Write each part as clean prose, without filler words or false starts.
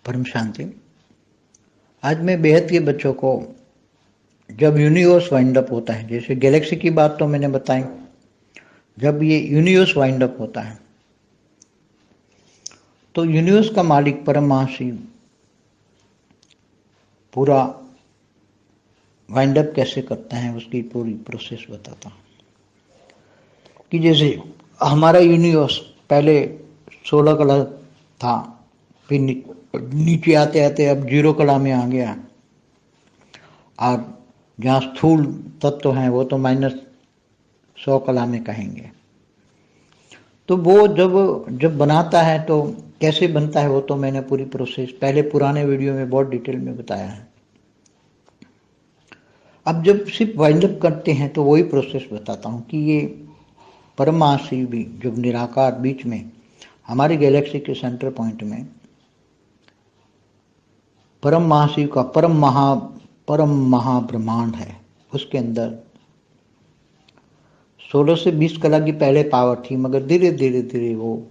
परम शांति। आज मैं बेहद के बच्चों को जब यूनिवर्स वाइंड अप होता है, जैसे गैलेक्सी की बात तो मैंने बताई, जब ये यूनिवर्स वाइंड अप होता है तो यूनिवर्स का मालिक परम महाशिव पूरा वाइंड अप कैसे करता है उसकी पूरी प्रोसेस बताता हूँ। कि जैसे हमारा यूनिवर्स पहले 16 कला था, फिर नीचे आते आते अब 0 कला में आ गया, और जहाँ स्थूल तत्व हैं वो तो -100 कला में कहेंगे। तो वो जब बनाता है तो कैसे बनता है वो तो मैंने पूरी प्रोसेस पहले पुराने वीडियो में बहुत डिटेल में बताया है। अब जब सिर्फ वाइंड अप करते हैं तो वही प्रोसेस बताता हूँ कि ये परम महाशिव भी जब निराकार बीच में हमारी गैलेक्सी के सेंटर पॉइंट में परम महाशिव का परम महाब्रह्मांड है, उसके अंदर 16 से 20 कला की पहले पावर थी, मगर धीरे धीरे वो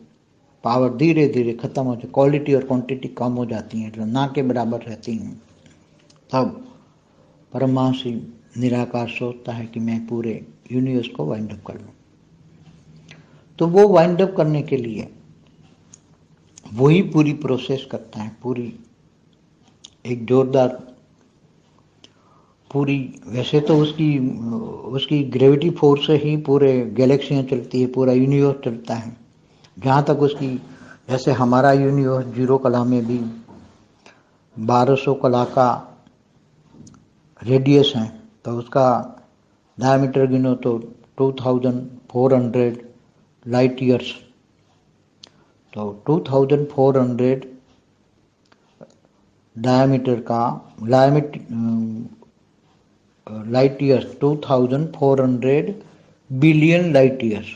पावर धीरे धीरे खत्म हो जाती, क्वालिटी और क्वांटिटी कम हो जाती हैं, ना के बराबर रहती हैं। तब परम महाशिव निराकार सोचता है कि मैं पूरे यूनिवर्स को वाइंड अप कर लूँ। तो वो वाइंड अप करने के लिए वही पूरी प्रोसेस करता है, पूरी एक जोरदार पूरी। वैसे तो उसकी ग्रेविटी फोर्स से ही पूरे गैलेक्सियाँ चलती है, पूरा यूनिवर्स चलता है। जहाँ तक उसकी, जैसे हमारा यूनिवर्स 0 कला में भी 1200 कला का रेडियस है, तो उसका डायमीटर गिनो तो 2400 लाइट ईयर्स। तो 2400 डायमीटर का light years 2400 billion light years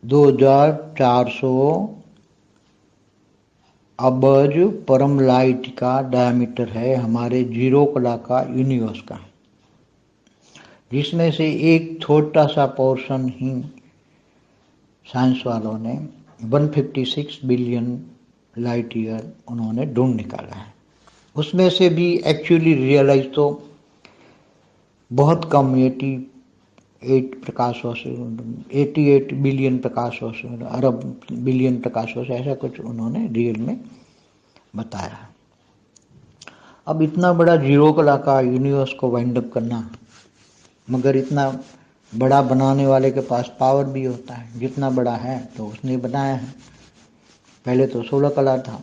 2400 अबज परम लाइट का डायमीटर है हमारे 0 कला का यूनिवर्स का, जिसमें से एक छोटा सा पोर्शन ही साइंस वालों ने 156 बिलियन लाइट ईयर उन्होंने ढूंढ निकाला है। उसमें से भी एक्चुअली रियलाइज तो बहुत कम 88 बिलियन प्रकाश वर्ष, अरब बिलियन प्रकाश वर्ष, ऐसा कुछ उन्होंने रियल में बताया। अब इतना बड़ा 0 कला का यूनिवर्स को वाइंड अप करना, मगर इतना बड़ा बनाने वाले के पास पावर भी होता है, जितना बड़ा है तो उसने बनाया है। पहले तो 16 कला था,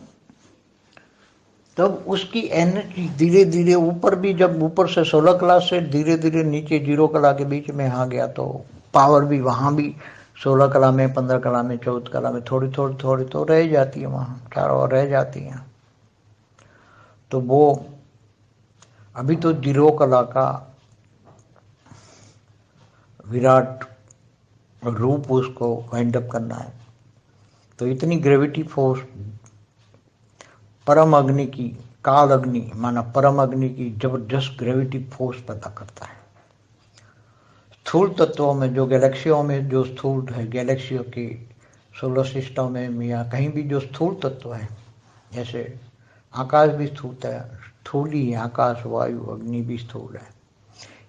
तब उसकी एनर्जी धीरे धीरे ऊपर भी, जब ऊपर से 16 कला से धीरे धीरे नीचे 0 कला के बीच में आ गया, तो पावर भी वहाँ भी 16 कला में, 15 कला में, 14 कला में थोड़ी थोड़ी तो रह जाती है, वहाँ चारों ओर रह जाती हैं। तो वो अभी तो 0 कला का विराट रूप उसको वाइंड अप करना है। तो इतनी ग्रेविटी फोर्स परम अग्नि की, काल अग्नि माना परम अग्नि की जबरदस्त ग्रेविटी फोर्स पैदा करता है। स्थूल तत्वों में, जो गैलेक्सियों में जो स्थूल है, गैलेक्सियों की सोलर सिस्टम में या कहीं भी जो स्थूल तत्व है, जैसे आकाश भी स्थूल ही है, आकाश, वायु, अग्नि भी स्थूल है।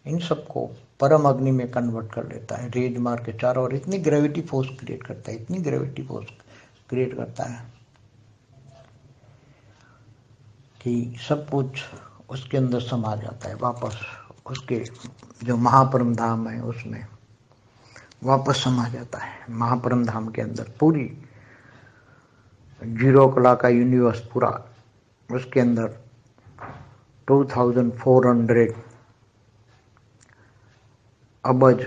इन सबको परम अग्नि में कन्वर्ट कर लेता है, रेज मार के चारों ओर इतनी ग्रेविटी फोर्स क्रिएट करता है, इतनी ग्रेविटी फोर्स क्रिएट करता है कि सब कुछ उसके अंदर समा जाता है, वापस उसके जो महापरम धाम है उसमें वापस समा जाता है। महापरम धाम के अंदर पूरी 0 कला का यूनिवर्स पूरा, उसके अंदर 2400 अबज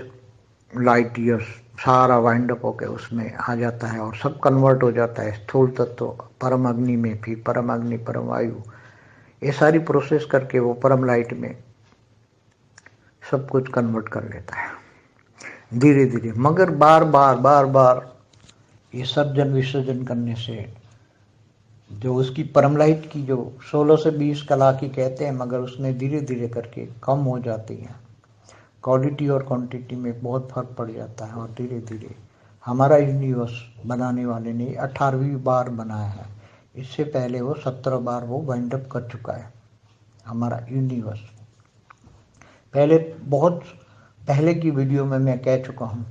लाइट ईयर्स सारा वाइंड अप होकर उसमें आ जाता है, और सब कन्वर्ट हो जाता है स्थूल तत्व परम अग्नि में, फिर परम अग्नि, परम वायु, ये सारी प्रोसेस करके वो परम लाइट में सब कुछ कन्वर्ट कर लेता है धीरे धीरे। मगर बार बार ये सर्जन विसर्जन करने से जो उसकी परम लाइट की जो 16 से 20 कला की कहते हैं, मगर उसमें धीरे धीरे करके कम हो जाती है, क्वालिटी और क्वांटिटी में बहुत फर्क पड़ जाता है। और धीरे धीरे हमारा यूनिवर्स बनाने वाले ने 18वीं बार बनाया है, इससे पहले वो 17 बार वो वाइंड अप कर चुका है हमारा यूनिवर्स। पहले बहुत पहले की वीडियो में मैं कह चुका हूँ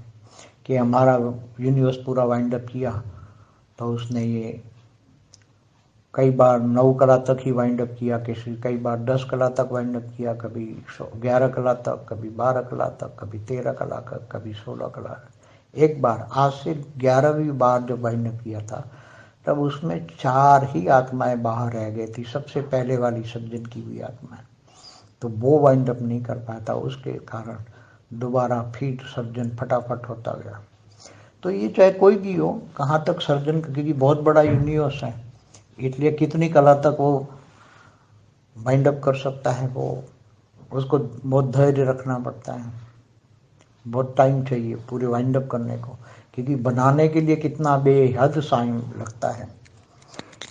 कि हमारा यूनिवर्स पूरा वाइंड अप किया तो उसने ये कई बार 9 कला तक ही वाइंड अप किया, कई बार 10 कला तक वाइंड अप किया, कभी 11 कला तक, कभी 12 कला तक, कभी 13 कला तक, कभी 16 कला। एक बार आज से 11वीं बार जब वाइंड अप किया था तब उसमें 4 ही आत्माएं बाहर रह गई थी, सबसे पहले वाली सर्जन की हुई आत्माएं, तो वो वाइंड अप नहीं कर पाता, उसके कारण दोबारा फिर सर्जन फटाफट होता गया। तो ये चाहे कोई भी हो, कहाँ तक सर्जन, क्योंकि बहुत बड़ा यूनिवर्स है इसलिए कितनी कला तक वो वाइंड अप कर सकता है, वो उसको बहुत धैर्य रखना पड़ता है, बहुत टाइम चाहिए पूरे वाइंड अप करने को, क्योंकि बनाने के लिए कितना बेहद टाइम लगता है।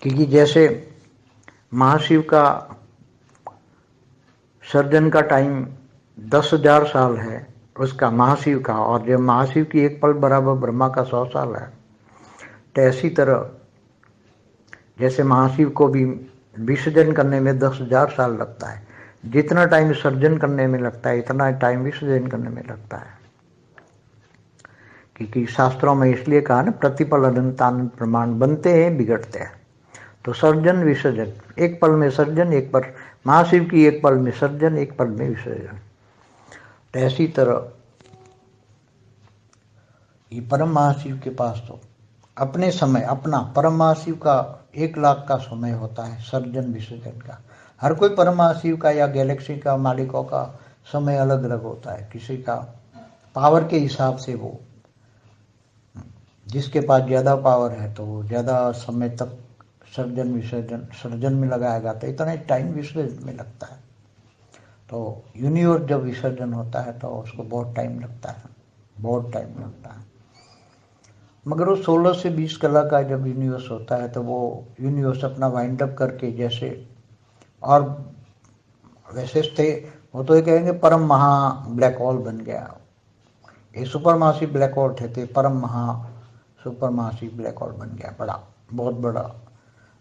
क्योंकि जैसे महाशिव का सर्जन का टाइम 10,000 साल है उसका महाशिव का, और जब महाशिव की एक पल बराबर ब्रह्मा का 100 साल है, तो ऐसी तरह जैसे महाशिव को भी विसर्जन करने में 10,000 साल लगता है, जितना टाइम सर्जन करने में लगता है इतना टाइम विसर्जन करने में लगता है। क्योंकि शास्त्रों में इसलिए कहा ना, प्रतिपल अनंतानंद प्रमाण, बनते हैं बिगड़ते हैं। तो सर्जन विसर्जन, एक पल में सर्जन, एक पल महाशिव की एक पल में सर्जन, एक पल में विसर्जन। तो ऐसी तरह ये परम महाशिव के पास तो अपने समय, अपना परम महाशिव का 1 लाख का समय होता है सर्जन विसर्जन का। हर कोई परम महाशिव का या गैलेक्सी का मालिकों का समय अलग अलग होता है, किसी का पावर के हिसाब से, वो जिसके पास ज़्यादा पावर है तो वो ज़्यादा समय तक सर्जन विसर्जन सर्जन में लगाएगा, तो इतना टाइम विसर्जन में लगता है। तो यूनिवर्स जब विसर्जन होता है तो उसको बहुत टाइम लगता है, बहुत टाइम लगता है। मगर वो 16 से 20 कला का जब यूनिवर्स होता है तो वो यूनिवर्स अपना वाइंड अप करके, जैसे और वैसे थे वो तो ये कहेंगे परम महा ब्लैक होल बन गया, ये सुपर मासिव ब्लैक होल थे, परम महा सुपर मासिव ब्लैक होल बन गया, बड़ा, बहुत बड़ा।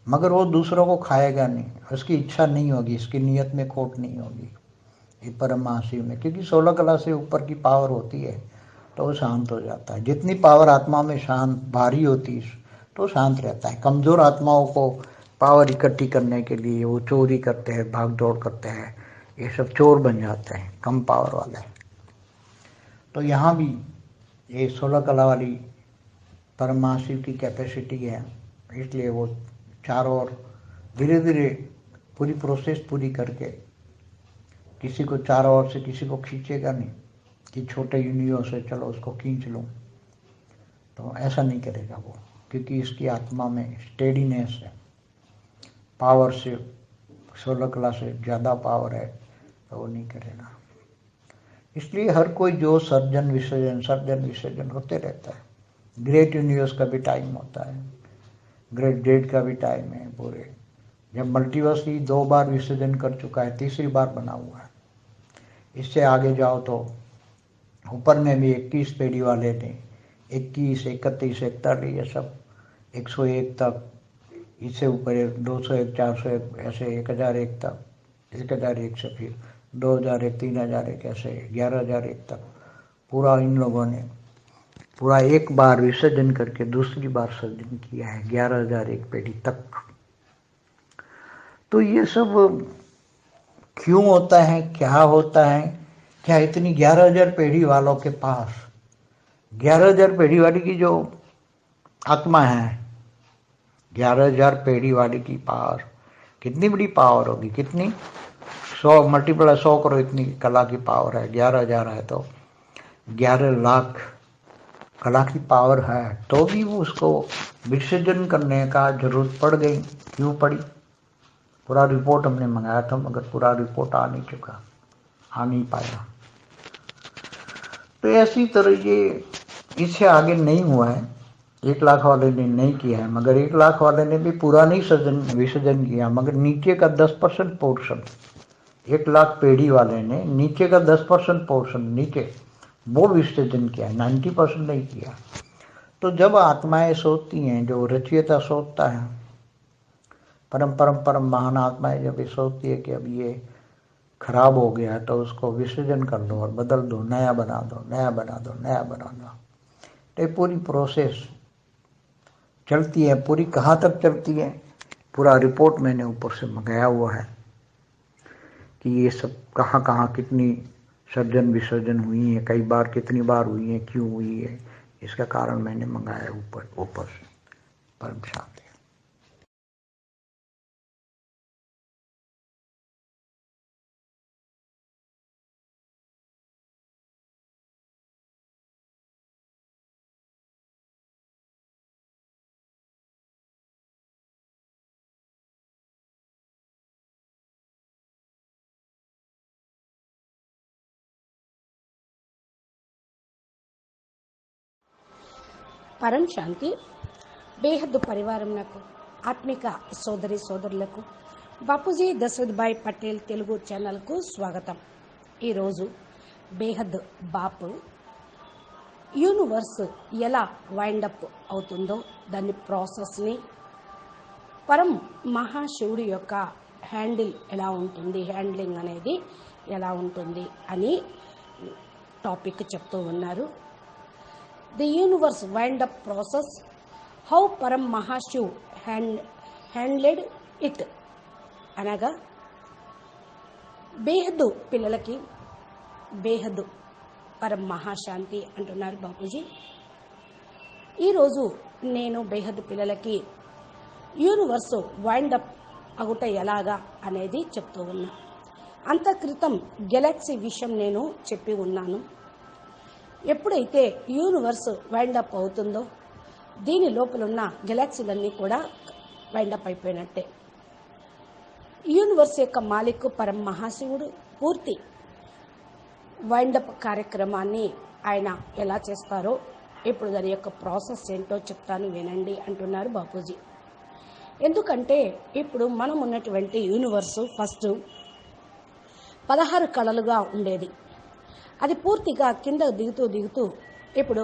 मगर वो दूसरों को खाएगा नहीं, उसकी इच्छा नहीं होगी, इसकी नीयत में खोट नहीं होगी ये परम महाशिव में, क्योंकि 16 कला से ऊपर की पावर होती है तो वो शांत हो जाता है। जितनी पावर आत्मा में शांत भारी होती है तो शांत रहता है। कमज़ोर आत्माओं को पावर इकट्ठी करने के लिए वो चोरी करते हैं, भाग दौड़ करते हैं, ये सब चोर बन जाते हैं कम पावर वाले। तो यहाँ भी ये 16 कला वाली परम महाशिव की कैपेसिटी है, इसलिए वो चारों ओर धीरे धीरे पूरी प्रोसेस पूरी करके किसी को चारों ओर से किसी को खींचेगा नहीं कि छोटे यूनिवर्स से चलो उसको खींच लूँ, तो ऐसा नहीं करेगा वो, क्योंकि इसकी आत्मा में स्टेडीनेस है, पावर से 16 कला से ज़्यादा पावर है, तो वो नहीं करेगा। इसलिए हर कोई जो सर्जन विसर्जन होते रहता है। ग्रेट यूनिवर्स का भी टाइम होता है, ग्रेट डेट का भी टाइम है पूरे। जब मल्टीवर्स ही 2 बार विसर्जन कर चुका है, तीसरी बार बना हुआ है। इससे आगे जाओ तो ऊपर में भी 21 पेढ़ी वाले ने 21, 31, 41, ये सब 101 तक, इससे ऊपर 201, 401, ऐसे 1001 तक, 1001 से फिर 2001, 3001, ऐसे 11,001 तक पूरा इन लोगों ने पूरा एक बार विसर्जन करके दूसरी बार सर्जन किया है, 11,001 पेढ़ी तक। तो ये सब क्यों होता है, क्या होता है, क्या इतनी 11,000 पेढ़ी वालों के पास, 11,000 पेढ़ी वाली की जो आत्मा है, 11,000 पेढ़ी वाली की पावर कितनी बड़ी पावर होगी, कितनी 100 मल्टीप्लाई 100 करो इतनी कला की पावर है। 11,000 है तो 11 लाख कला की पावर है, तो भी वो उसको विसर्जन करने का जरूरत पड़ गई। क्यों पड़ी? पूरा रिपोर्ट हमने मंगाया था मगर पूरा रिपोर्ट आ नहीं चुका, आ नहीं पाया। तो ऐसी तरह ये इससे आगे नहीं हुआ है। 1 लाख वाले ने नहीं किया है, मगर 1 लाख वाले ने भी पूरा नहीं विसर्जन किया, मगर नीचे का 10% पोर्शन, 1 लाख पेढ़ी वाले ने नीचे का 10% पोर्शन नीचे वो विसर्जन किया, 90% नहीं किया। तो जब आत्माएं सोचती हैं, जो रचयिता सोचता है परम परम परम महान आत्माएं जब ये सोचती है कि अब ये खराब हो गया तो उसको विसर्जन कर दो और बदल दो, नया बना दो, नया बना दो, नया बना दो। तो ये पूरी प्रोसेस चलती है। पूरी कहाँ तक चलती है, पूरा रिपोर्ट मैंने ऊपर से मंगाया हुआ है कि ये सब कहाँ कहाँ कितनी सर्जन विसर्जन हुई है, कई बार कितनी बार हुई है, क्यों हुई है, इसका कारण मैंने मंगाया ऊपर से। परम शांति। పరం శాంతి బేహద్దు పరివారంకు ఆత్మిక సోదరి సోదరులకు బాపూజీ దశరథ్భాయ్ పటేల్ తెలుగు ఛానల్కు స్వాగతం. ఈరోజు బేహద్ బాపు యూనివర్స్ ఎలా వైండప్ అవుతుందో దాని ప్రాసెస్ని, పరం మహాశివుడి యొక్క హ్యాండ్లింగ్ అనేది ఎలా ఉంటుంది అని టాపిక్ చెప్తూ ఉన్నారు. The universe wind up process, how Param Mahashiv handled it. అనగా బేహద్దు పిల్లలకి బేహద్దు పరం మహాశాంతి అంటున్నారు బాపూజీ. ఈరోజు నేను బేహద్దు పిల్లలకి యూనివర్స్ వైండ్ అప్ అగుట ఎలాగా అనేది చెప్తూ ఉన్నా. అంత క్రితం గెలాక్సీ విషయం నేను చెప్పి ఉన్నాను. ఎప్పుడైతే యూనివర్స్ వైండప్ అవుతుందో దీని లోపల ఉన్న గెలాక్సీలన్నీ కూడా వైండప్ అయిపోయినట్టే. యూనివర్స్ యొక్క మాలిక్ పరం మహాశివుడు పూర్తి వైండప్ కార్యక్రమాన్ని ఆయన ఎలా చేస్తారో ఇప్పుడు దాని యొక్క ప్రాసెస్ ఏంటో చెప్తాను వినండి అంటున్నారు బాపూజీ. ఎందుకంటే ఇప్పుడు మనం ఉన్నటువంటి యూనివర్స్ ఫస్ట్ 16 కళలుగా ఉండేది. అది పూర్తిగా కింద దిగుతూ ఇప్పుడు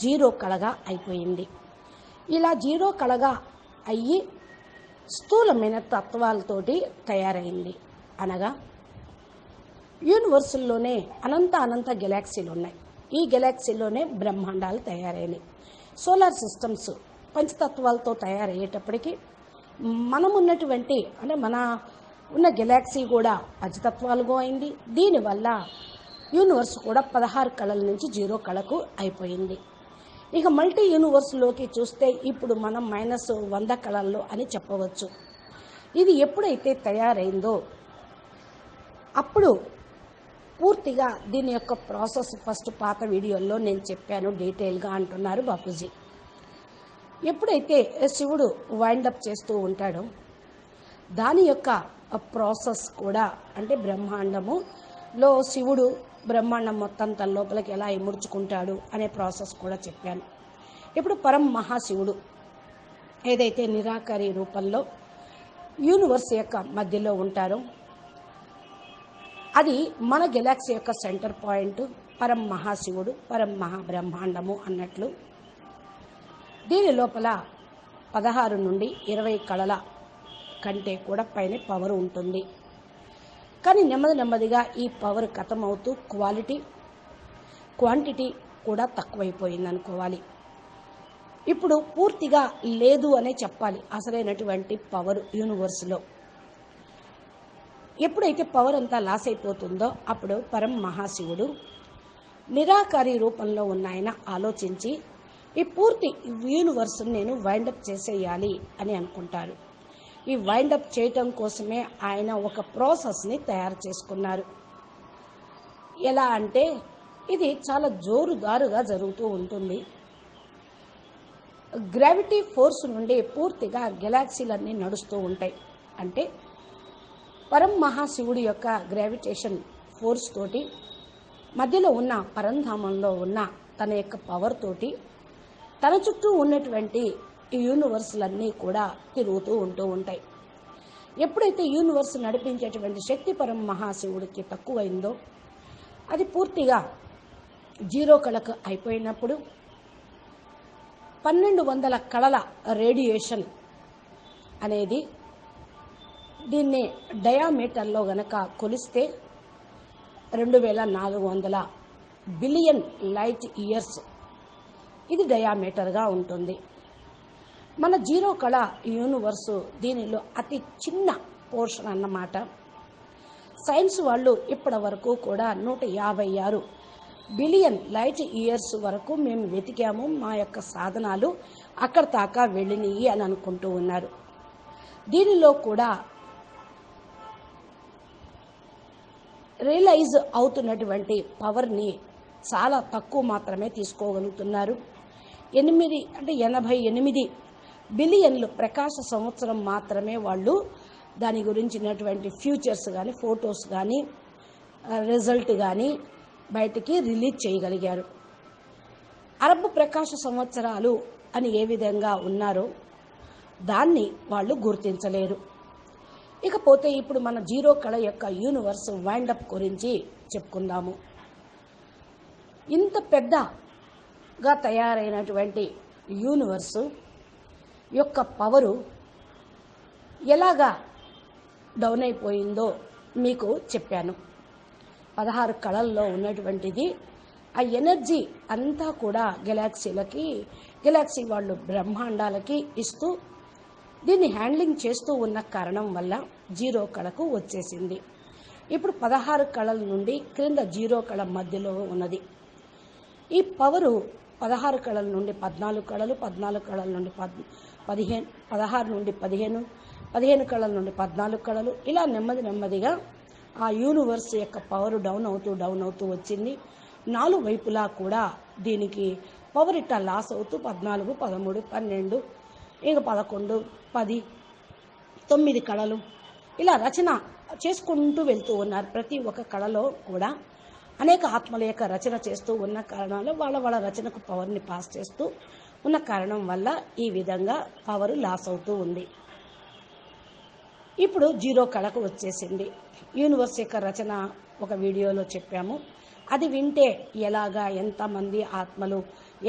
0 కళగా అయిపోయింది. ఇలా 0 కళగా అయ్యి స్థూలమైన తత్వాలతోటి తయారైంది. అనగా యూనివర్సుల్లోనే అనంత గెలాక్సీలు ఉన్నాయి. ఈ గెలాక్సీలోనే బ్రహ్మాండాలు తయారైనవి. సోలార్ సిస్టమ్స్ పంచతత్వాలతో తయారయ్యేటప్పటికీ మనమున్నటువంటి అంటే మన ఉన్న గెలాక్సీ కూడా పంచతత్వాలుగా అయింది. దీనివల్ల యూనివర్స్ కూడా 16 కళల నుంచి 0 కళకు అయిపోయింది. ఇక మల్టీ యూనివర్స్లోకి చూస్తే ఇప్పుడు మనం -100 కళల్లో అని చెప్పవచ్చు. ఇది ఎప్పుడైతే తయారైందో అప్పుడు పూర్తిగా దీని యొక్క ప్రాసెస్ ఫస్ట్ పాత వీడియోల్లో నేను చెప్పాను డీటెయిల్గా అంటున్నారు బాపూజీ. ఎప్పుడైతే శివుడు వైండప్ చేస్తూ ఉంటాడో దాని యొక్క ప్రాసెస్ కూడా అంటే బ్రహ్మాండములో శివుడు బ్రహ్మాండం మొత్తం తన లోపలికి ఎలా ఇముడ్చుకుంటాడు అనే ప్రాసెస్ కూడా చెప్పాను. ఇప్పుడు పరం మహాశివుడు ఏదైతే నిరాకారి రూపంలో యూనివర్స్ యొక్క మధ్యలో ఉంటారో అది మన గెలాక్సీ యొక్క సెంటర్ పాయింట్ పరం మహాశివుడు, పరం మహాబ్రహ్మాండము అన్నట్లు. దీని లోపల 16 నుండి 20 కళల కంటే కూడా పైన పవర్ ఉంటుంది. కానీ నెమ్మదిగా ఈ పవర్ ఖతమవుతూ క్వాంటిటీ కూడా తక్కువైపోయింది అనుకోవాలి. ఇప్పుడు పూర్తిగా లేదు అనే చెప్పాలి అసలైనటువంటి పవర్ యూనివర్స్లో. ఎప్పుడైతే పవర్ అంతా లాస్ అయిపోతుందో అప్పుడు పరం మహాశివుడు నిరాకారి రూపంలో ఉన్న ఆయన ఆలోచించి ఈ పూర్తి యూనివర్స్ నేను వైండప్ చేసేయాలి అని అనుకుంటారు. ఈ వైండప్ చేయటం కోసమే ఆయన ఒక ప్రాసెస్ని తయారు చేసుకున్నారు. ఎలా అంటే ఇది చాలా జోరుదారుగా జరుగుతూ ఉంటుంది. గ్రావిటీ ఫోర్స్ నుండి పూర్తిగా గెలాక్సీలన్నీ నడుస్తూ ఉంటాయి. అంటే పరం మహాశివుడి యొక్క గ్రావిటేషన్ ఫోర్స్ తోటి మధ్యలో ఉన్న పరంధామంలో ఉన్న తన యొక్క పవర్ తోటి తన చుట్టూ ఉన్నటువంటి ఈ యూనివర్స్లన్నీ కూడా తిరుగుతూ ఉంటాయి. ఎప్పుడైతే యూనివర్స్ నడిపించేటువంటి శక్తి పరం మహాశివుడికి తక్కువైందో అది పూర్తిగా 0 కళకు అయిపోయినప్పుడు 1200 కళల రేడియేషన్ అనేది దీన్ని డయామీటర్లో గనక కొలిస్తే 2400 బిలియన్ లైట్ ఇయర్స్ ఇది డయామీటర్గా ఉంటుంది. మన జీరో కళ యూనివర్సు దీనిలో అతి చిన్న పోర్షన్ అన్నమాట. సైన్స్ వాళ్ళు ఇప్పటి వరకు కూడా 156 బిలియన్ లైట్ ఇయర్స్ వరకు మేము వెతికాము, మా యొక్క సాధనాలు అక్కడ దాకా వెళ్ళినాయి అని అనుకుంటూ ఉన్నారు. దీనిలో కూడా రియలైజ్ అవుతున్నటువంటి పవర్ని చాలా తక్కువ మాత్రమే తీసుకోగలుగుతున్నారు. 88 బిలియన్లు ప్రకాశ సంవత్సరం మాత్రమే వాళ్ళు దాని గురించినటువంటి ఫ్యూచర్స్ కానీ ఫొటోస్ కానీ రిజల్ట్ కానీ బయటికి రిలీజ్ చేయగలిగారు. అరబ్ ప్రకాశ సంవత్సరాలు అని ఏ విధంగా ఉన్నారో దాన్ని వాళ్ళు గుర్తించలేరు. ఇకపోతే ఇప్పుడు మన జీరో కళ యొక్క యూనివర్స్ వైండప్ గురించి చెప్పుకుందాము. ఇంత పెద్దగా తయారైనటువంటి యూనివర్సు యొక్క పవరు ఎలాగా డౌన్ అయిపోయిందో మీకు చెప్పాను. 16 కళల్లో ఉన్నటువంటిది ఆ ఎనర్జీ అంతా కూడా గెలాక్సీ వాళ్ళు బ్రహ్మాండాలకి ఇస్తూ దీన్ని హ్యాండ్లింగ్ చేస్తూ ఉన్న కారణం వల్ల జీరో కళకు వచ్చేసింది. ఇప్పుడు 16 కళల నుండి క్రింద జీరో కళ మధ్యలో ఉన్నది. ఈ పవరు 16 కళల నుండి 14 కళలు, 14 కళల నుండి 15, 16 నుండి 15, 15 కళల నుండి 14 కళలు, ఇలా నెమ్మదిగా ఆ యూనివర్స్ యొక్క పవర్ డౌన్ అవుతూ వచ్చింది. 4 వైపులా కూడా దీనికి పవర్ ఇట్టా లాస్ అవుతూ 14, 13, 12, ఇంకా 11, 10, 9 కళలు ఇలా రచన చేసుకుంటూ వెళ్తూ ఉన్నారు. ప్రతి ఒక్క కళలో కూడా అనేక ఆత్మల యొక్క రచన చేస్తూ ఉన్న కారణాలు వాళ్ళ రచనకు పవర్ని పాస్ చేస్తూ ఉన్న కారణం వల్ల ఈ విధంగా పవర్ లాస్ అవుతూ ఉంది. ఇప్పుడు జీరో కళకు వచ్చేసింది. యూనివర్స్ యొక్క రచన ఒక వీడియోలో చెప్పాము. అది వింటే ఎలాగా ఎంతమంది ఆత్మలు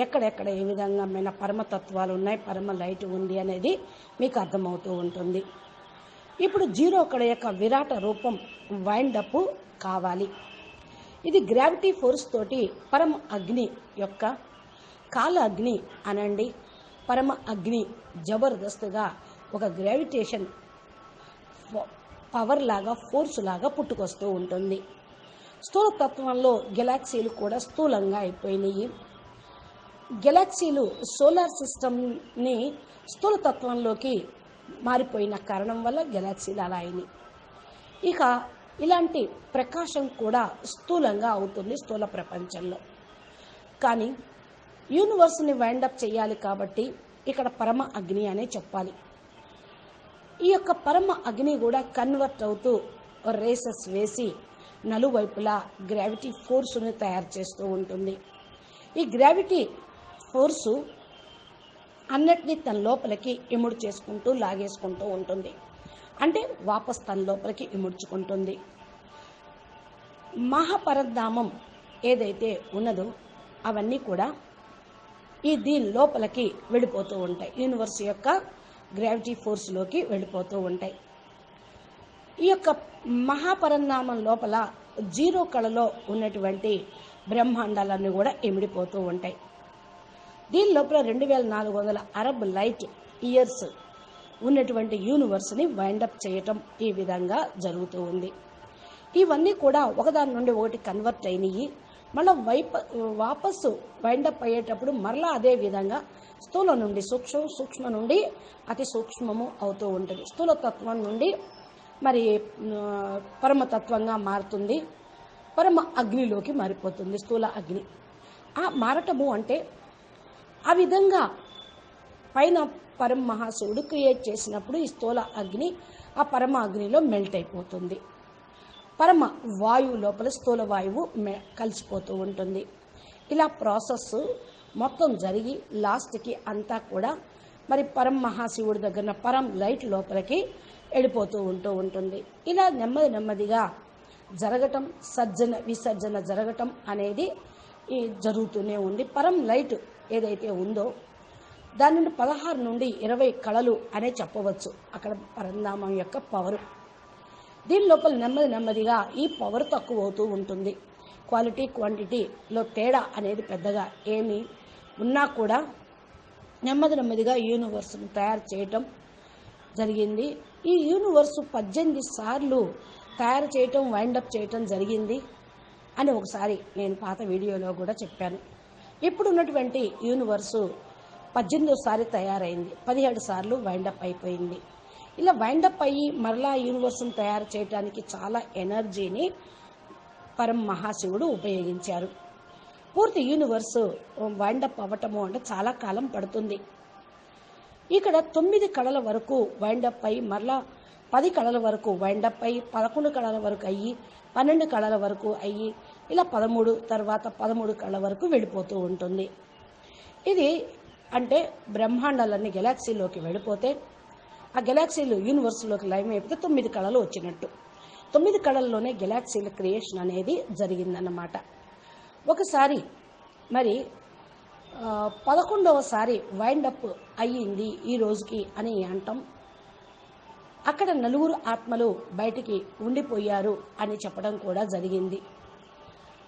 ఎక్కడెక్కడ ఏ విధంగా పరమతత్వాలు ఉన్నాయి, పరమ లైట్ ఉంది అనేది మీకు అర్థమవుతూ ఉంటుంది. ఇప్పుడు జీరో కళ యొక్క విరాట రూపం వైండప్ కావాలి. ఇది గ్రావిటీ ఫోర్స్ తోటి పరమ అగ్ని యొక్క కాల అగ్ని అనండి, పరమ అగ్ని జబర్దస్త్గా ఒక గ్రావిటేషన్ పవర్ లాగా ఫోర్స్ లాగా పుట్టుకొస్తూ ఉంటుంది. స్థూల తత్వంలో గెలాక్సీలు కూడా స్థూలంగా అయిపోయినాయి. గెలాక్సీలు సోలార్ సిస్టమ్ని స్థూల తత్వంలోకి మారిపోయిన కారణం వల్ల గెలాక్సీలు అలా అయినాయి. ఇక ఇలాంటి ప్రకాశం కూడా స్థూలంగా అవుతుంది స్థూల ప్రపంచంలో. కానీ యూనివర్స్ని వైండప్ చేయాలి కాబట్టి ఇక్కడ పరమ అగ్ని అనే చెప్పాలి. ఈ యొక్క పరమ అగ్ని కూడా కన్వర్ట్ అవుతూ రేసెస్ వేసి నలువైపులా గ్రావిటీ ఫోర్సుని తయారు చేస్తూ ఉంటుంది. ఈ గ్రావిటీ ఫోర్సు అన్నిటినీ తన లోపలికి ఇముడు చేసుకుంటూ లాగేసుకుంటూ ఉంటుంది. అంటే వాపస్ తన లోపలికి ఇముడ్చుకుంటుంది. మహాపరధామం ఏదైతే ఉన్నదో అవన్నీ కూడా దీని లోపలికి వెళ్ళిపోతూ ఉంటాయి. యూనివర్స్ యొక్క గ్రావిటీ ఫోర్స్లోకి వెళ్ళిపోతూ ఉంటాయి. ఈ యొక్క మహాపరధామం లోపల జీరో కళలో ఉన్నటువంటి బ్రహ్మాండాలన్నీ కూడా ఇమిడిపోతూ ఉంటాయి. దీని లోపల 2400 అరబ్ లైట్ ఇయర్స్ ఉన్నటువంటి యూనివర్స్ని వైండప్ చేయటం ఈ విధంగా జరుగుతూ ఉంది. ఇవన్నీ కూడా ఒకదాని నుండి ఒకటి కన్వర్ట్ అయినాయి. మళ్ళీ వాపస్సు వైండప్ అయ్యేటప్పుడు మరలా అదే విధంగా స్థూల నుండి సూక్ష్మ నుండి అతి సూక్ష్మము అవుతూ ఉంటుంది. స్థూలతత్వం నుండి మరి పరమతత్వంగా మారుతుంది, పరమ అగ్నిలోకి మారిపోతుంది స్థూల అగ్ని. ఆ మారటము అంటే ఆ విధంగా పైన పరమ మహాశివుడు క్రియేట్ చేసినప్పుడు ఈ స్థూల అగ్ని ఆ పరమ అగ్నిలో మెల్ట్ అయిపోతుంది. పరమ వాయువు లోపల స్థూల వాయువు కలిసిపోతూ ఉంటుంది. ఇలా ప్రాసెస్ మొత్తం జరిగి లాస్ట్కి అంతా కూడా మరి పరమ మహాశివుడి దగ్గర పరం లైట్ లోపలికి వెళ్ళిపోతూ ఉంటుంది. ఇలా నెమ్మదిగా జరగటం, విసర్జన జరగటం అనేది జరుగుతూనే ఉంది. పరం లైట్ ఏదైతే ఉందో దాని నుండి 16 నుండి 20 కళలు అనే చెప్పవచ్చు. అక్కడ పరంధామం యొక్క పవరు దీని లోపల నెమ్మదిగా ఈ పవర్ తక్కువ అవుతూ ఉంటుంది. క్వాలిటీ క్వాంటిటీలో తేడా అనేది పెద్దగా ఏమి ఉన్నా కూడా నెమ్మదిగా యూనివర్స్ను తయారు చేయటం జరిగింది. ఈ యూనివర్సు 18 సార్లు తయారు చేయటం, వైండప్ చేయటం జరిగింది అని ఒకసారి నేను పాత వీడియోలో కూడా చెప్పాను. ఇప్పుడు ఉన్నటువంటి యూనివర్సు 18సారి తయారైంది, 17 సార్లు వైండప్ అయిపోయింది. ఇలా వైండప్ అయ్యి మరలా యూనివర్స్ను తయారు చేయడానికి చాలా ఎనర్జీని పరమహాశివుడు ఉపయోగించారు. పూర్తి యూనివర్స్ వైండప్ అవ్వటము అంటే చాలా కాలం పడుతుంది. ఇక్కడ 9 కళల వరకు వైండప్ అయ్యి మరలా 10 కళల వరకు వైండప్ అయ్యి 11 కళల వరకు అయ్యి 12 కళల వరకు అయ్యి ఇలా 13 తర్వాత 13 కళల వరకు వెళ్ళిపోతూ ఉంటుంది. ఇది అంటే బ్రహ్మాండాలన్నీ గెలాక్సీలోకి వెళ్ళిపోతే ఆ గెలాక్సీలు యూనివర్స్లోకి లైవ్ అయిపోతే 9 కళలు వచ్చినట్టు. 9 కళల్లోనే గెలాక్సీల క్రియేషన్ అనేది జరిగిందన్నమాట. ఒకసారి మరి 11వసారి వైండప్ అయ్యింది ఈ రోజుకి అని అంటాం. అక్కడ 4 ఆత్మలు బయటికి ఉండిపోయారు అని చెప్పడం కూడా జరిగింది.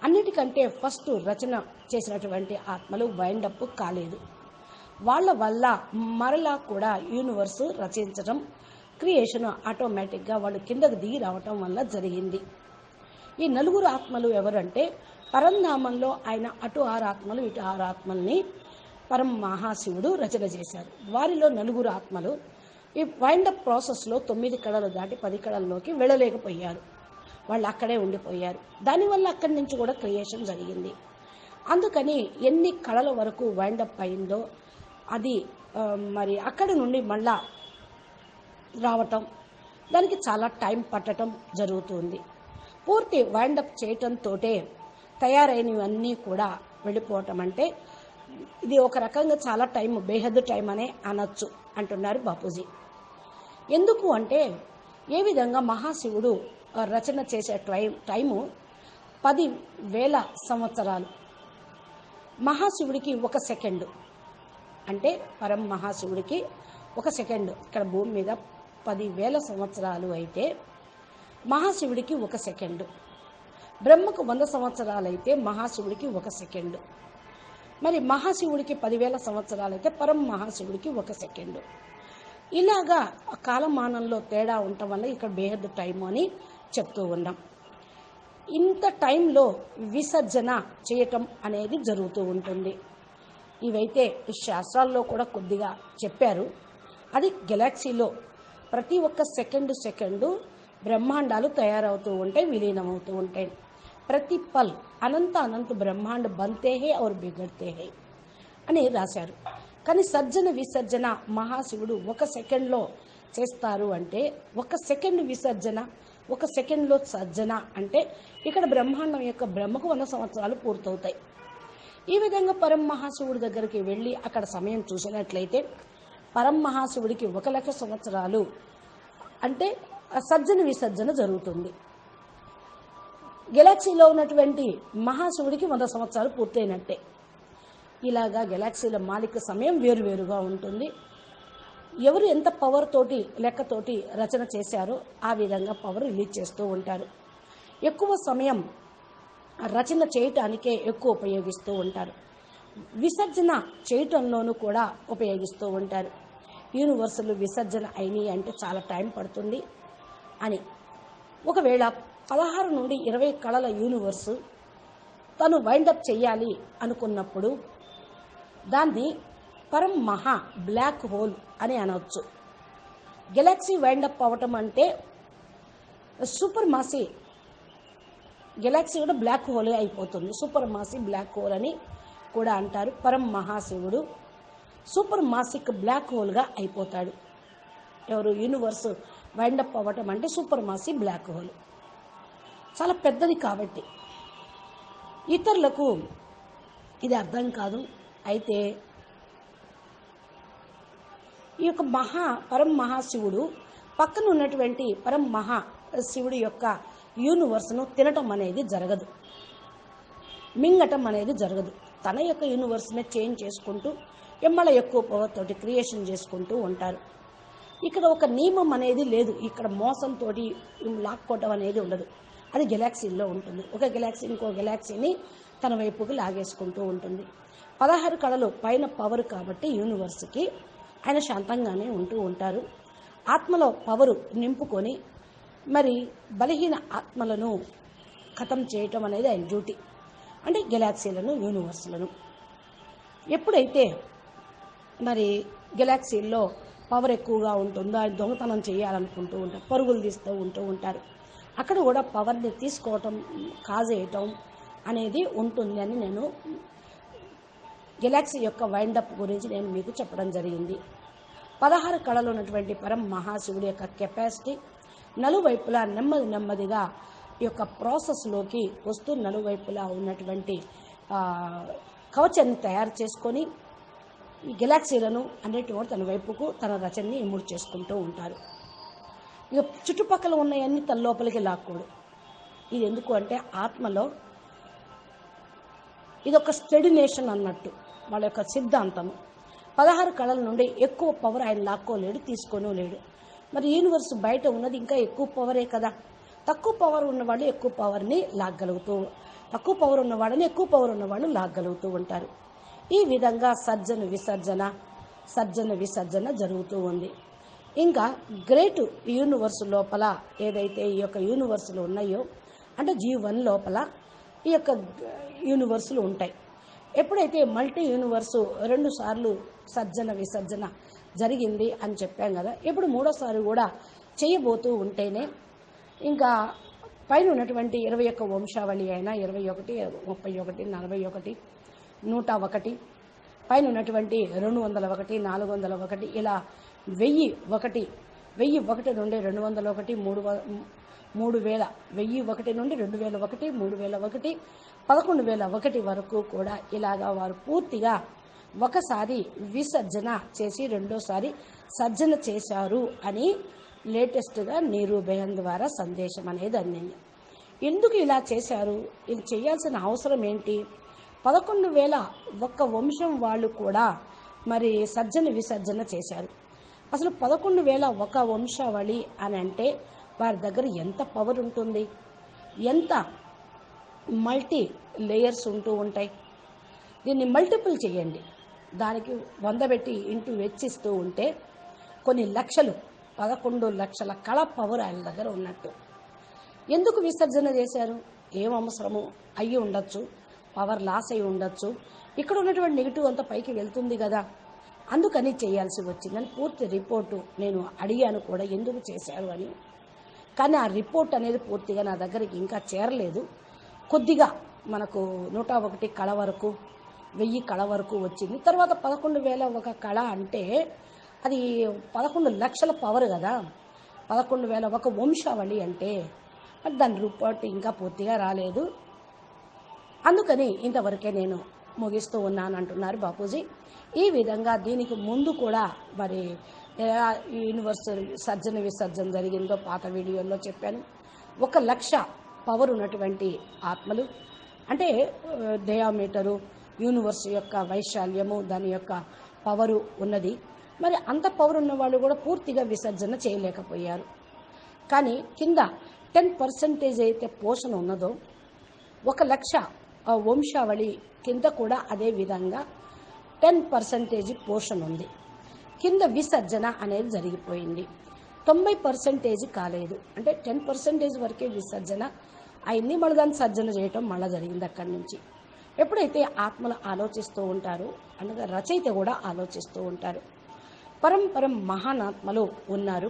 అన్నిటికంటే ఫస్ట్ రచన చేసినటువంటి ఆత్మలు వైండప్ కాలేదు. వాళ్ళ వల్ల మరలా కూడా యూనివర్స్ రచించడం, క్రియేషన్ ఆటోమేటిక్గా వాళ్ళు కిందకు దిగి రావటం వల్ల జరిగింది. ఈ 4 ఆత్మలు ఎవరంటే పరంధామంలో ఆయన అటు 6 ఆత్మలు ఇటు 6 ఆత్మల్ని పరమ మహాశివుడు రచన చేశారు. వారిలో 4 ఆత్మలు ఈ వైండప్ ప్రాసెస్లో 9 కళలు దాటి 10 కళల్లోకి వెళ్ళలేకపోయారు. వాళ్ళు అక్కడే ఉండిపోయారు. దానివల్ల అక్కడి నుంచి కూడా క్రియేషన్ జరిగింది. అందుకని ఎన్ని కళల వరకు వైండప్ అయిందో అది మరి అక్కడి నుండి మళ్ళా రావటం, దానికి చాలా టైం పట్టడం జరుగుతుంది. పూర్తి వైండప్ చేయటంతో తయారైనవన్నీ కూడా వెళ్ళిపోవటం అంటే ఇది ఒక రకంగా చాలా టైం, బేహద్దు టైం అనే అనొచ్చు అంటున్నారు బాపూజీ. ఎందుకు అంటే ఏ విధంగా మహాశివుడు రచన చేసే టైము 10,000 సంవత్సరాలు, మహాశివుడికి 1 సెకండు అంటే పరమ మహాశివుడికి 1 సెకండు. ఇక్కడ భూమి మీద 10,000 సంవత్సరాలు అయితే మహాశివుడికి 1 సెకండు. బ్రహ్మకు 100 సంవత్సరాలు అయితే మహాశివుడికి 1 సెకండు. మరి మహాశివుడికి 10,000 సంవత్సరాలు అయితే పరమ మహాశివుడికి 1 సెకండు. ఇలాగా కాలమానంలో తేడా ఉండటం వల్ల ఇక్కడ బేహద్దు టైం అని చెప్తూ ఉన్నాం. ఇంత టైంలో విసర్జన చేయటం అనేది జరుగుతూ ఉంటుంది. ఇవైతే శాస్త్రాల్లో కూడా కొద్దిగా చెప్పారు. అది గెలాక్సీలో ప్రతి ఒక్క సెకండు బ్రహ్మాండాలు తయారవుతూ ఉంటాయి, విలీనమవుతూ ఉంటాయి. ప్రతి పల్ అనంత బ్రహ్మాండ బంతే హే ఔర్ బిగడతే హే అని రాశారు. కానీ సర్జన విసర్జన మహాశివుడు 1 సెకండ్లో చేస్తారు అంటే 1 సెకండ్ విసర్జన, 1 సెకండ్లో సర్జన అంటే ఇక్కడ బ్రహ్మాండం యొక్క బ్రహ్మకు 100 సంవత్సరాలు పూర్తవుతాయి. ఈ విధంగా పరమ మహాశివుడి దగ్గరికి వెళ్ళి అక్కడ సమయం చూసినట్లయితే పరమ మహాశివుడికి 1,00,000 సంవత్సరాలు అంటే సర్జన విసర్జన జరుగుతుంది. గెలాక్సీలో ఉన్నటువంటి మహాశివుడికి 100 సంవత్సరాలు పూర్తయినట్టే. ఇలాగా గెలాక్సీల మాలిక సమయం వేరువేరుగా ఉంటుంది. ఎవరు ఎంత పవర్ తోటి లెక్కతోటి రచన చేశారో ఆ విధంగా పవర్ రిలీజ్ చేస్తూ ఉంటారు. ఎక్కువ సమయం రచన చేయటానికే ఎక్కువ ఉపయోగిస్తూ ఉంటారు. విసర్జన చేయటంలోనూ కూడా ఉపయోగిస్తూ ఉంటారు. యూనివర్సులు విసర్జన అయినాయి అంటే చాలా టైం పడుతుంది అని. ఒకవేళ 16 నుండి 20 కళల యూనివర్సు తను వైండప్ చేయాలి అనుకున్నప్పుడు దాన్ని పరం మహా బ్లాక్ హోల్ అని అనవచ్చు. గెలాక్సీ వైండప్ అవ్వటం అంటే సూపర్ మాసీ గెలాక్సీ కూడా బ్లాక్ హోలే అయిపోతుంది. సూపర్ మాసీ బ్లాక్ హోల్ అని కూడా అంటారు. పరం మహాశివుడు సూపర్ మాసిక్ బ్లాక్ హోల్గా అయిపోతాడు. ఎవరు యూనివర్స్ వైండప్ అవ్వటం అంటే సూపర్ మాసీ బ్లాక్ హోల్. చాలా పెద్దది కాబట్టి ఇతరులకు ఇది అర్థం కాదు. అయితే ఈ యొక్క పరం మహాశివుడు పక్కన ఉన్నటువంటి పరం మహాశివుడి యొక్క యూనివర్స్ను తినటం అనేది జరగదు, మింగటం అనేది జరగదు. తన యొక్క యూనివర్స్ని చేంజ్ చేసుకుంటూ ఎమ్మల ఎక్కువ పవర్ తోటి క్రియేషన్ చేసుకుంటూ ఉంటారు. ఇక్కడ ఒక నియమం అనేది లేదు, ఇక్కడ మోసంతో లాక్కోవటం అనేది ఉండదు. అది గెలాక్సీల్లో ఉంటుంది. ఒక గెలాక్సీ ఇంకో గెలాక్సీని తన వైపుకి లాగేసుకుంటూ ఉంటుంది. 16 కళలు పైన పవర్ కాబట్టి యూనివర్స్కి ఆయన శాంతంగానే ఉంటూ ఉంటారు. ఆత్మలో పవరు నింపుకొని మరి బలహీన ఆత్మలను ఖతం చేయటం అనేది ఆయన డ్యూటీ. అంటే గెలాక్సీలను, యూనివర్స్లను ఎప్పుడైతే మరి గెలాక్సీల్లో పవర్ ఎక్కువగా ఉంటుందో ఆయన దొంగతనం చేయాలనుకుంటూ ఉంటారు, పరుగులు తీస్తూ ఉంటారు. అక్కడ కూడా పవర్ని తీసుకోవటం, కాజేయటం అనేది ఉంటుంది అని నేను గెలాక్సీ యొక్క వైండప్ గురించి నేను మీకు చెప్పడం జరిగింది. 16 కళలు ఉన్నటువంటి పరం మహాశివుడి యొక్క కెపాసిటీ నలువైపులా నెమ్మదిగా ఈ యొక్క ప్రాసెస్లోకి వస్తూ నలువైపులా ఉన్నటువంటి కవచాన్ని తయారు చేసుకొని ఈ గెలాక్సీలను అన్నిటి కూడా తన వైపుకు తన రచనని ఇముడు చేసుకుంటూ ఉంటారు. ఇక చుట్టుపక్కల ఉన్నాయన్నీ తన లోపలికి లాక్కోడు. ఇది ఎందుకు అంటే ఆత్మలో ఇదొక స్టెడినేషన్ అన్నట్టు వాళ్ళ యొక్క సిద్ధాంతము. 16 కళల నుండి ఎక్కువ పవర్ ఆయన లాక్కోలేడు, తీసుకోను లేడు. మరి యూనివర్స్ బయట ఉన్నది ఇంకా ఎక్కువ పవరే కదా. తక్కువ పవర్ ఉన్నవాళ్ళు ఎక్కువ పవర్ని లాగలుగుతూ, తక్కువ పవర్ ఉన్నవాళ్ళని ఎక్కువ పవర్ ఉన్నవాళ్ళు లాగలుగుతూ ఉంటారు. ఈ విధంగా సర్జన విసర్జన జరుగుతూ ఉంది. ఇంకా గ్రేట్ యూనివర్స్ లోపల ఏదైతే ఈ యొక్క యూనివర్సులు ఉన్నాయో అంటే G1 లోపల ఈ యొక్క యూనివర్సులు ఉంటాయి. ఎప్పుడైతే మల్టీ యూనివర్సు 2 సార్లు సర్జన విసర్జన జరిగింది అని చెప్పాం కదా, ఇప్పుడు 3వసారి కూడా చేయబోతూ ఉంటేనే ఇంకా పైన ఉన్నటువంటి 21 వంశావళి అయినా 21, 31, 41, 101 పైన ఉన్నటువంటి 201, 401 ఇలా 1001 నుండి 201, 3000, 1001 నుండి 2001, 3001, 11001 వరకు కూడా ఇలాగా వారు పూర్తిగా ఒకసారి విసర్జన చేసి రెండోసారి సర్జన చేశారు అని లేటెస్ట్గా నీరు బెహన్ ద్వారా సందేశం అనేది అందింది. ఎందుకు ఇలా చేశారు, ఇది చేయాల్సిన అవసరం ఏంటి? 11,001 వంశం వాళ్ళు కూడా మరి సర్జన విసర్జన చేశారు. అసలు 11,001 వంశావళి అని అంటే వారి దగ్గర ఎంత పవర్ ఉంటుంది, ఎంత మల్టీ లేయర్స్ ఉంటూ ఉంటాయి. దీన్ని మల్టిపుల్ చేయండి, దానికి 100 పెట్టి ఇంటూ వెచ్చిస్తూ ఉంటే కొన్ని లక్షలు, 11 లక్షల కళ పవర్ ఆయన దగ్గర ఉన్నట్టు. ఎందుకు విసర్జన చేశారు? ఏం అవసరము అయ్యి ఉండొచ్చు, పవర్ లాస్ అయి ఉండొచ్చు, ఇక్కడ ఉన్నటువంటి నెగిటివ్ అంతా పైకి వెళ్తుంది కదా, అందుకని చేయాల్సి వచ్చిందని పూర్తి రిపోర్టు నేను అడిగాను కూడా ఎందుకు చేశారు అని. కానీ ఆ రిపోర్ట్ అనేది పూర్తిగా నా దగ్గరికి ఇంకా చేరలేదు. కొద్దిగా మనకు 101 కళ వరకు, 1000 కళ వరకు వచ్చింది. తర్వాత 11,001 కళ అంటే అది 11 లక్షల పవర్ కదా, 11,001 వంశావళి అంటే మరి దాని రిపోర్ట్ ఇంకా పూర్తిగా రాలేదు. అందుకని ఇంతవరకే నేను ముగిస్తూ ఉన్నాను అంటున్నారు బాపూజీ. ఈ విధంగా దీనికి ముందు కూడా మరి యూనివర్స్ సర్జన విసర్జన జరిగిందో పాత వీడియోలో చెప్పాను. 1,00,000 పవర్ ఉన్నటువంటి ఆత్మలు అంటే డయామీటరు యూనివర్స్ యొక్క వైశాల్యము దాని యొక్క పవరు ఉన్నది. మరి అంత పవర్ ఉన్న వాళ్ళు కూడా పూర్తిగా విసర్జన చేయలేకపోయారు. కానీ కింద 10% అయితే పోషణ ఉన్నదో 1,00,000 వంశావళి కింద కూడా అదే విధంగా 10% పోషణ ఉంది. కింద విసర్జన అనేది జరిగిపోయింది. 90% కాలేదు, అంటే 10% వరకే విసర్జన అయింది. మళ్ళీ దాన్ని సర్జన చేయటం మళ్ళీ జరిగింది అక్కడి నుంచి. ఎప్పుడైతే ఆత్మలు ఆలోచిస్తూ ఉంటారో అనగా రచయిత కూడా ఆలోచిస్తూ ఉంటారు. పరం మహానాత్మలు ఉన్నారు,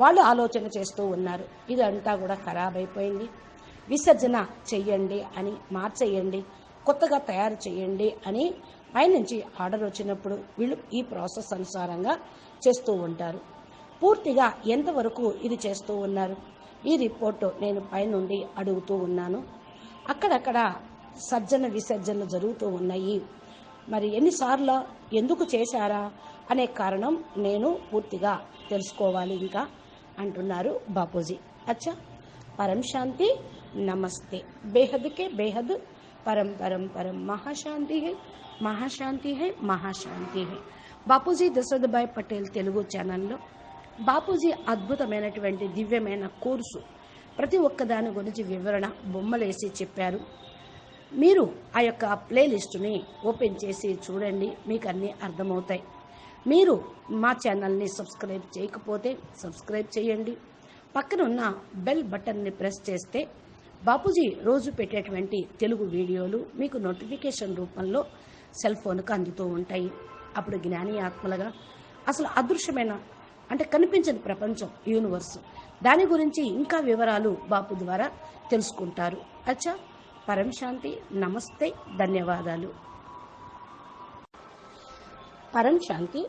వాళ్ళు ఆలోచన చేస్తూ ఉన్నారు. ఇదంతా కూడా ఖరాబ్ అయిపోయింది, విసర్జన చెయ్యండి అని, మార్చేయండి, కొత్తగా తయారు చేయండి అని పైనుంచి ఆర్డర్ వచ్చినప్పుడు వీళ్ళు ఈ ప్రాసెస్ అనుసారంగా చేస్తూ ఉంటారు. పూర్తిగా ఎంతవరకు ఇది చేస్తూ ఉన్నారు ఈ రిపోర్టు నేను పైనుండి అడుగుతూ ఉన్నాను. అక్కడక్కడ సర్జన విసర్జనలు జరుగుతూ ఉన్నాయి. మరి ఎన్నిసార్లు ఎందుకు చేశారా అనే కారణం నేను పూర్తిగా తెలుసుకోవాలి ఇంకా అంటున్నారు బాపూజీ. అచ్చా, పరం శాంతి, నమస్తే. బేహద్ కే బేహద్ పరం పరం పరం మహాశాంతి హై, మహాశాంతి హై, మహాశాంతి హై. బాపూజీ దశరథ్ భాయ్ పటేల్ తెలుగు ఛానల్లో బాపూజీ అద్భుతమైనటువంటి దివ్యమైన కోర్సు, ప్రతి ఒక్క దాని గురించి వివరణ బొమ్మలేసి చెప్పారు. మీరు ఆ యొక్క ప్లేలిస్టుని ఓపెన్ చేసి చూడండి, మీకు అన్నీ అర్థమవుతాయి. మీరు మా ఛానల్ని సబ్స్క్రైబ్ చేయకపోతే సబ్స్క్రైబ్ చేయండి. పక్కన ఉన్న బెల్ బటన్ని ప్రెస్ చేస్తే బాపూజీ రోజు పెట్టేటువంటి తెలుగు వీడియోలు మీకు నోటిఫికేషన్ రూపంలో సెల్ ఫోన్కు అందుతూ ఉంటాయి. అప్పుడు జ్ఞాని ఆత్మలుగా అసలు అదృశ్యమైన అంటే కనిపించని ప్రపంచం, యూనివర్స్, దాని గురించి ఇంకా వివరాలు బాపు ద్వారా తెలుసుకుంటారు. అచ్చా, పరం శాంతి. నమస్తే, ధన్యవాదాలు. పరం శాంతి.